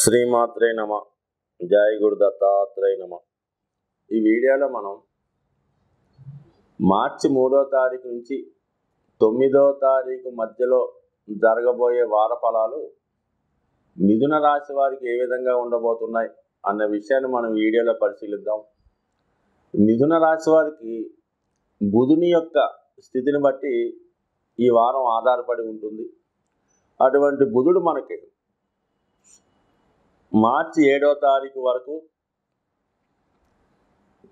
శ్రీమాత్రే నమ. జై గురు దత్తాత్రేయ నమ. ఈ వీడియోలో మనం మార్చి 3వ తారీఖు నుంచి 9వ తారీఖు మధ్యలో జరగబోయే వార ఫలాలు మిథున రాశి వారికి ఏ విధంగా ఉండబోతున్నాయి అన్న విషయాన్ని మనం వీడియోలో పరిశీలిద్దాం. మిథున రాశి వారికి బుధుని యొక్క స్థితిని బట్టి ఈ వారం ఆధారపడి ఉంటుంది. అటువంటి బుధుడు మనకి మార్చి 7వ తారీఖు వరకు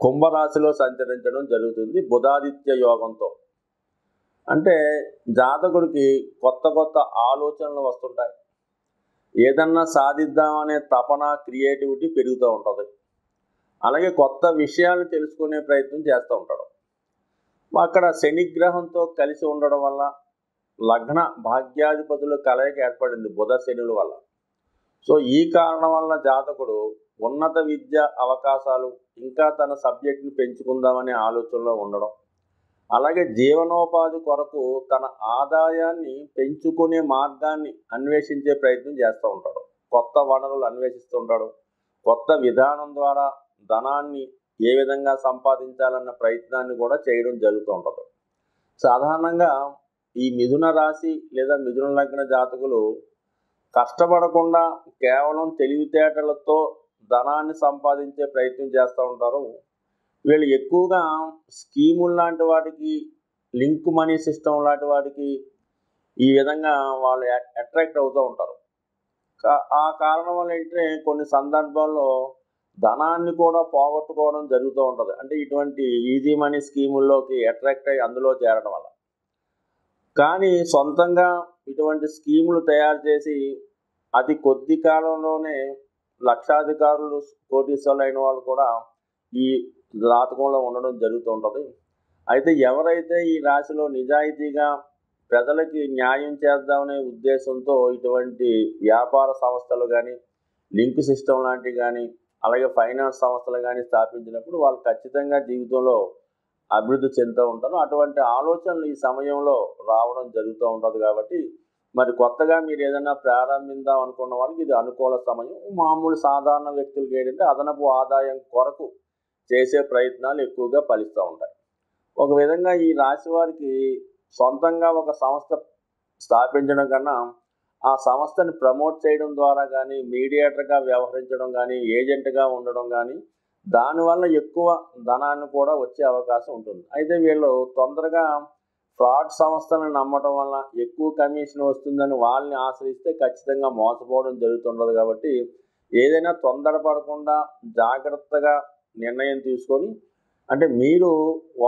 కుంభరాశిలో సంచరించడం జరుగుతుంది బుధాదిత్య యోగంతో. అంటే జాతకుడికి కొత్త కొత్త ఆలోచనలు వస్తుంటాయి. ఏదన్నా సాధిద్దామనే తపన, క్రియేటివిటీ పెరుగుతూ ఉంటుంది. అలాగే కొత్త విషయాలు తెలుసుకునే ప్రయత్నం చేస్తూ ఉంటాడు. అక్కడ శనిగ్రహంతో కలిసి ఉండడం వల్ల లగ్న భాగ్యాధిపతుల కలయిక ఏర్పడింది బుధ శనుల వల్ల. సో ఈ కారణం వల్ల జాతకుడు ఉన్నత విద్య అవకాశాలు, ఇంకా తన సబ్జెక్ట్ని పెంచుకుందామనే ఆలోచనలో ఉండడం, అలాగే జీవనోపాధి కొరకు తన ఆదాయాన్ని పెంచుకునే మార్గాన్ని అన్వేషించే ప్రయత్నం చేస్తూ ఉంటాడు. కొత్త వనరులు అన్వేషిస్తూ ఉంటాడు. కొత్త విధానం ద్వారా ధనాన్ని ఏ విధంగా సంపాదించాలన్న ప్రయత్నాన్ని కూడా చేయడం జరుగుతూ ఉంటుంది. సాధారణంగా ఈ మిథున రాశి లేదా మిథున లగ్న జాతకులు కష్టపడకుండా కేవలం తెలివితేటలతో ధనాన్ని సంపాదించే ప్రయత్నం చేస్తూ ఉంటారు. వీళ్ళు ఎక్కువగా స్కీములు లాంటి వాటికి, లింక్ మనీ సిస్టమ్ లాంటి వాటికి ఈ విధంగా వాళ్ళు అట్రాక్ట్ అవుతూ ఉంటారు. ఆ కారణం వల్ల ఏంటంటే కొన్ని సందర్భాల్లో ధనాన్ని కూడా పోగొట్టుకోవడం జరుగుతూ ఉంటుంది. అంటే ఇటువంటి ఈజీ మనీ స్కీముల్లోకి అట్రాక్ట్ అయ్యి అందులో చేరడం వల్ల. కానీ సొంతంగా ఇటువంటి స్కీములు తయారు చేసి అతి కొద్ది కాలంలోనే లక్షాధికారులు, కోటీశ్వరులు అయిన వాళ్ళు కూడా ఈ జాతకంలో ఉండడం జరుగుతూ ఉంటుంది. అయితే ఎవరైతే ఈ రాశిలో నిజాయితీగా ప్రజలకి న్యాయం చేద్దామనే ఉద్దేశంతో ఇటువంటి వ్యాపార సంస్థలు కానీ, లింక్ సిస్టమ్ లాంటివి కానీ, అలాగే ఫైనాన్స్ సంస్థలు కానీ స్థాపించినప్పుడు వాళ్ళు ఖచ్చితంగా జీవితంలో అభివృద్ధి చెందుతూ ఉంటారు. అటువంటి ఆలోచనలు ఈ సమయంలో రావడం జరుగుతూ ఉంటుంది. కాబట్టి మరి కొత్తగా మీరు ఏదైనా ప్రారంభిద్దాం అనుకున్న వాళ్ళకి ఇది అనుకూల సమయం. మామూలు సాధారణ వ్యక్తులకి ఏంటంటే అదనపు ఆదాయం కొరకు చేసే ప్రయత్నాలు ఎక్కువగా ఫలిస్తూ ఉంటాయి. ఒక విధంగా ఈ రాశి వారికి సొంతంగా ఒక సంస్థ స్థాపించడం కన్నా ఆ సంస్థని ప్రమోట్ చేయడం ద్వారా కానీ, మీడియేటర్గా వ్యవహరించడం కానీ, ఏజెంట్గా ఉండడం కానీ, దానివల్ల ఎక్కువ ధనాన్ని కూడా వచ్చే అవకాశం ఉంటుంది. అయితే వీళ్ళు తొందరగా ఫ్రాడ్ సంస్థలను నమ్మటం వల్ల ఎక్కువ కమిషన్ వస్తుందని వాళ్ళని ఆశ్రయిస్తే ఖచ్చితంగా మోసపోవడం జరుగుతుంటుంది. కాబట్టి ఏదైనా తొందరపడకుండా జాగ్రత్తగా నిర్ణయం తీసుకొని, అంటే మీరు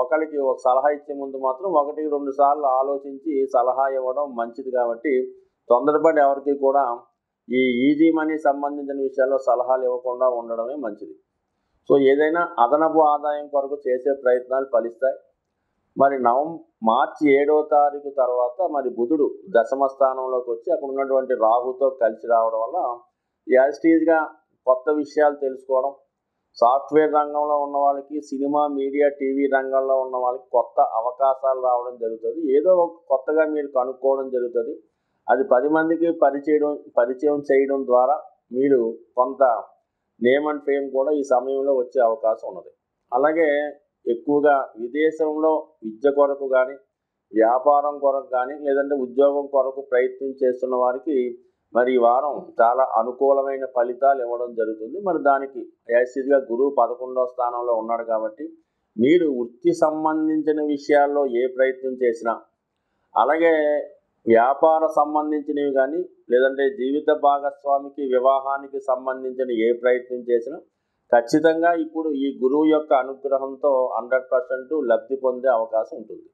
ఒకరికి ఒక సలహా ఇచ్చే ముందు మాత్రం 1-2 సార్లు ఆలోచించి సలహా ఇవ్వడం మంచిది. కాబట్టి తొందరపడి ఎవరికి కూడా ఈ ఈజీ మనీ సంబంధించిన విషయాల్లో సలహాలు ఇవ్వకుండా ఉండడమే మంచిది. సో ఏదైనా అదనపు ఆదాయం కొరకు చేసే ప్రయత్నాలు ఫలిస్తాయి. మరి మార్చి 7వ తారీఖు తర్వాత మరి బుధుడు దశమ స్థానంలోకి వచ్చి అక్కడ ఉన్నటువంటి రాహుతో కలిసి రావడం వల్ల యాజిటీజ్గా కొత్త విషయాలు తెలుసుకోవడం, సాఫ్ట్వేర్ రంగంలో ఉన్న వాళ్ళకి, సినిమా, మీడియా, టీవీ రంగంలో ఉన్న వాళ్ళకి కొత్త అవకాశాలు రావడం జరుగుతుంది. ఏదో ఒక కొత్తగా మీరు కనుక్కోవడం జరుగుతుంది. అది 10 మందికి పరిచయం చేయడం ద్వారా మీరు కొంత నేమ్ అండ్ ఫేమ్ కూడా ఈ సమయంలో వచ్చే అవకాశం ఉన్నది. అలాగే ఎక్కువగా విదేశంలో విద్య కొరకు కానీ, వ్యాపారం కొరకు కానీ, లేదంటే ఉద్యోగం కొరకు ప్రయత్నం చేస్తున్న వారికి మరి ఈ వారం చాలా అనుకూలమైన ఫలితాలు ఇవ్వడం జరుగుతుంది. మరి దానికి యాజిటీజ్గా గురువు 11వ స్థానంలో ఉన్నాడు. కాబట్టి మీరు వృత్తి సంబంధించిన విషయాల్లో ఏ ప్రయత్నం చేసినా, అలాగే వ్యాపార సంబంధించినవి కానీ, లేదంటే జీవిత భాగస్వామికి వివాహానికి సంబంధించిన ఏ ప్రయత్నం చేసినా ఖచ్చితంగా ఇప్పుడు ఈ గురువు యొక్క అనుగ్రహంతో 100% లబ్ధి పొందే అవకాశం ఉంటుంది.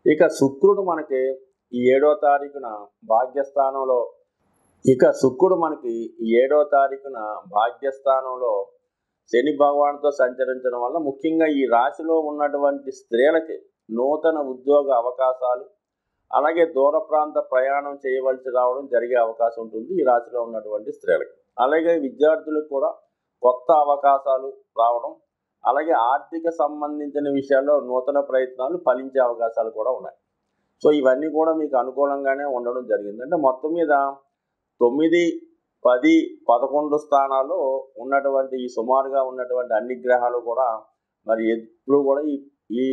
ఇక శుక్రుడు మనకి ఈ 7వ తారీఖున భాగ్యస్థానంలో శని భగవానుతో సంచరించడం వల్ల ముఖ్యంగా ఈ రాశిలో ఉన్నటువంటి స్త్రీలకి నూతన ఉద్యోగ అవకాశాలు, అలాగే దూర ప్రాంత ప్రయాణం చేయవలసి రావడం జరిగే అవకాశం ఉంటుంది ఈ రాశిలో ఉన్నటువంటి స్త్రీలకి. అలాగే విద్యార్థులకు కూడా కొత్త అవకాశాలు రావడం, అలాగే ఆర్థిక సంబంధించిన విషయాల్లో నూతన ప్రయత్నాలు ఫలించే అవకాశాలు కూడా ఉన్నాయి. సో ఇవన్నీ కూడా మీకు అనుకూలంగానే ఉండడం జరిగింది. అంటే మొత్తం మీద 9 10, 11 స్థానాల్లో ఉన్నటువంటి ఈ సుమారుగా ఉన్నటువంటి అన్ని గ్రహాలు కూడా మరి ఎప్పుడు కూడా ఈ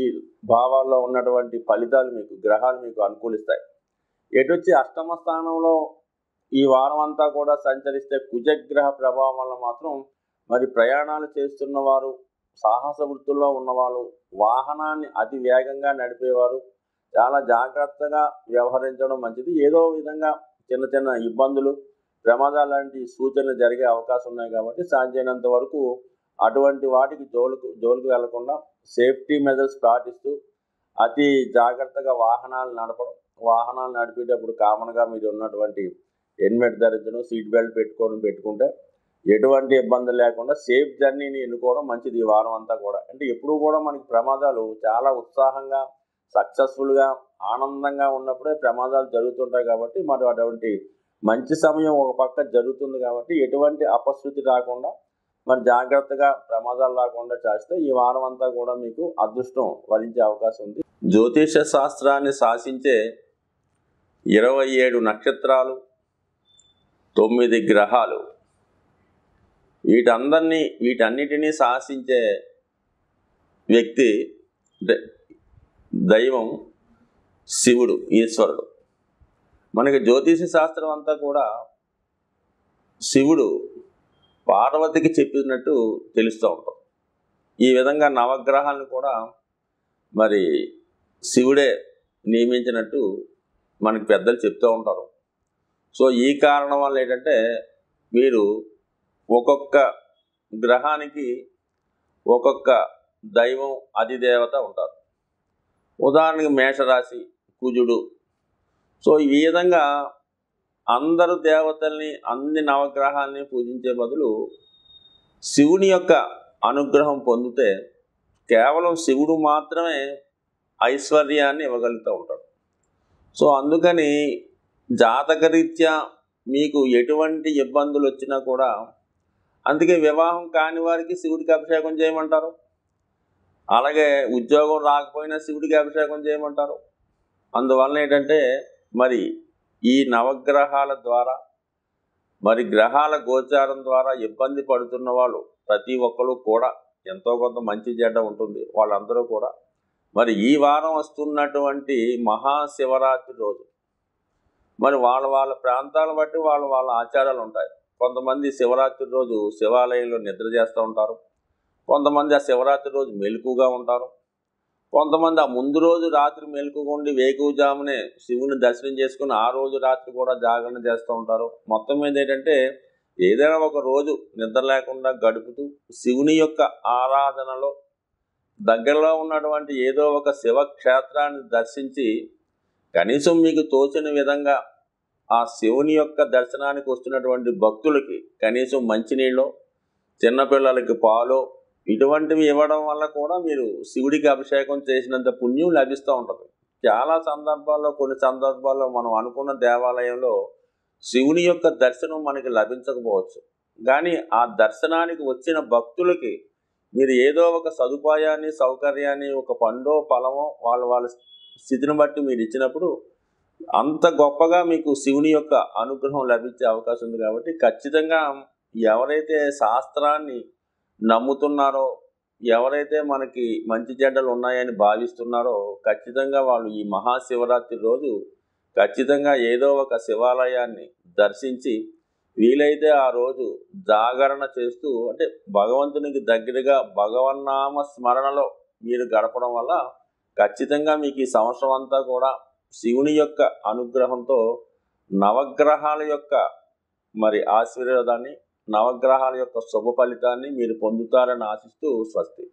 భావాల్లో ఉన్నటువంటి ఫలితాలు మీకు గ్రహాలు మీకు అనుకూలిస్తాయి. ఎటొచ్చి అష్టమ స్థానంలో ఈ వారం అంతా కూడా సంచరిస్తే కుజగ్రహ ప్రభావం వల్ల మాత్రం మరి ప్రయాణాలు చేస్తున్న వారు, సాహస వృత్తుల్లో ఉన్నవాళ్ళు, వాహనాన్ని అతి వేగంగా నడిపేవారు చాలా జాగ్రత్తగా వ్యవహరించడం మంచిది. ఏదో విధంగా చిన్న చిన్న ఇబ్బందులు, ప్రమాదాలు లాంటి సూచనలు జరిగే అవకాశం ఉన్నాయి కాబట్టి సాధ్యమైనంత వరకు అటువంటి వాటికి జోలికి వెళ్లకుండా సేఫ్టీ మెజర్స్ పాటిస్తూ అతి జాగ్రత్తగా వాహనాలు నడిపేటప్పుడు కామన్గా మీరు ఉన్నటువంటి హెల్మెట్ ధరించడం, సీట్ బెల్ట్ పెట్టుకుంటే ఎటువంటి ఇబ్బందులు లేకుండా సేఫ్ జర్నీని ఎన్నుకోవడం మంచిది ఈ వారం అంతా కూడా. అంటే ఎప్పుడు కూడా మనకి ప్రమాదాలు చాలా ఉత్సాహంగా, సక్సెస్ఫుల్గా, ఆనందంగా ఉన్నప్పుడే ప్రమాదాలు జరుగుతుంటాయి కాబట్టి మరి అటువంటి మంచి సమయం ఒక పక్క జరుగుతుంది కాబట్టి ఎటువంటి అపశృతి రాకుండా మరి జాగ్రత్తగా ప్రమాదాలు రాకుండా చేస్తే ఈ వారం అంతా కూడా మీకు అదృష్టం వరించే అవకాశం ఉంది. జ్యోతిష శాస్త్రాన్ని శాసించే 27 నక్షత్రాలు, 9 గ్రహాలు, వీటన్నిటినీ శాసించే వ్యక్తి దైవం శివుడు, ఈశ్వరుడు. మనకి జ్యోతిష శాస్త్రం అంతా కూడా శివుడు పార్వతికి చెప్పినట్టు తెలుస్తూ ఉంటాం. ఈ విధంగా నవగ్రహాలను కూడా మరి శివుడే నియమించినట్టు మనకి పెద్దలు చెప్తూ ఉంటారు. సో ఈ కారణం వల్ల ఏంటంటే మీరు ఒక్కొక్క గ్రహానికి ఒక్కొక్క దైవం, అధిదేవత ఉంటారు. ఉదాహరణకి మేషరాశి కుజుడు. సో ఈ విధంగా అందరు దేవతల్ని, అన్ని నవగ్రహాలని పూజించే బదులు శివుని యొక్క అనుగ్రహం పొందితే కేవలం శివుడు మాత్రమే ఐశ్వర్యాన్ని ఇవ్వగలుగుతూ ఉంటాడు. సో అందుకని జాతకరీత్యా మీకు ఎటువంటి ఇబ్బందులు వచ్చినా కూడా, అందుకే వివాహం కాని వారికి శివుడికి అభిషేకం చేయమంటారు. అలాగే ఉద్యోగం రాకపోయినా శివుడికి అభిషేకం చేయమంటారు. అందువలన ఏంటంటే మరి ఈ నవగ్రహాల ద్వారా, మరి గ్రహాల గోచారం ద్వారా ఇబ్బంది పడుతున్న వాళ్ళు ప్రతి ఒక్కరు కూడా ఎంతో కొంత మంచి చెడ్డ ఉంటుంది. వాళ్ళందరూ కూడా మరి ఈ వారం వస్తున్నటువంటి మహాశివరాత్రి రోజు మరి వాళ్ళ ప్రాంతాలను బట్టి వాళ్ళ ఆచారాలు ఉంటాయి. కొంతమంది శివరాత్రి రోజు శివాలయంలో నిద్ర చేస్తూ ఉంటారు. కొంతమంది ఆ శివరాత్రి రోజు మెలకుగా ఉంటారు. కొంతమంది ఆ ముందు రోజు రాత్రి మెలకుగా ఉండి వేకువజామునే శివుని దర్శనం చేసుకుని ఆ రోజు రాత్రి కూడా జాగరణ చేస్తూ ఉంటారు. మొత్తం మీద ఏంటంటే ఏదైనా ఒక రోజు నిద్ర లేకుండా గడుపుతూ శివుని యొక్క ఆరాధనలో దగ్గరలో ఉన్నటువంటి ఏదో ఒక శివక్షేత్రాన్ని దర్శించి కనీసం మీకు తోచిన విధంగా ఆ శివుని యొక్క దర్శనానికి వస్తున్నటువంటి భక్తులకి కనీసం మంచినీళ్ళు, చిన్నపిల్లలకి పాలు ఇటువంటివి ఇవ్వడం వల్ల కూడా మీరు శివుడికి అభిషేకం చేసినంత పుణ్యం లభిస్తూ ఉంటుంది. చాలా సందర్భాల్లో, కొన్ని సందర్భాల్లో మనం అనుకున్న దేవాలయంలో శివుని యొక్క దర్శనం మనకి లభించకపోవచ్చు. కానీ ఆ దర్శనానికి వచ్చిన భక్తులకి మీరు ఏదో ఒక సదుపాయాన్ని, సౌకర్యాన్ని, ఒక పండో ఫలమో వాళ్ళ స్థితిని బట్టి మీరు ఇచ్చినప్పుడు అంత గొప్పగా మీకు శివుని యొక్క అనుగ్రహం లభించే అవకాశం ఉంది. కాబట్టి ఖచ్చితంగా ఎవరైతే శాస్త్రాన్ని నమ్ముతున్నారో, ఎవరైతే మనకి మంచి చెడ్డలు ఉన్నాయని భావిస్తున్నారో ఖచ్చితంగా వాళ్ళు ఈ మహాశివరాత్రి రోజు ఖచ్చితంగా ఏదో ఒక శివాలయాన్ని దర్శించి వీలైతే ఆ రోజు జాగరణ చేస్తూ, అంటే భగవంతునికి దగ్గరగా భగవన్నామ స్మరణలో మీరు గడపడం వల్ల ఖచ్చితంగా మీకు ఈ సంవత్సరం అంతా కూడా శివుని యొక్క అనుగ్రహంతో నవగ్రహాల యొక్క మరి ఆశీర్వాదాన్ని, నవగ్రహాల యొక్క శుభ ఫలితాన్ని మీరు పొందుతారని ఆశిస్తూ స్వస్తి.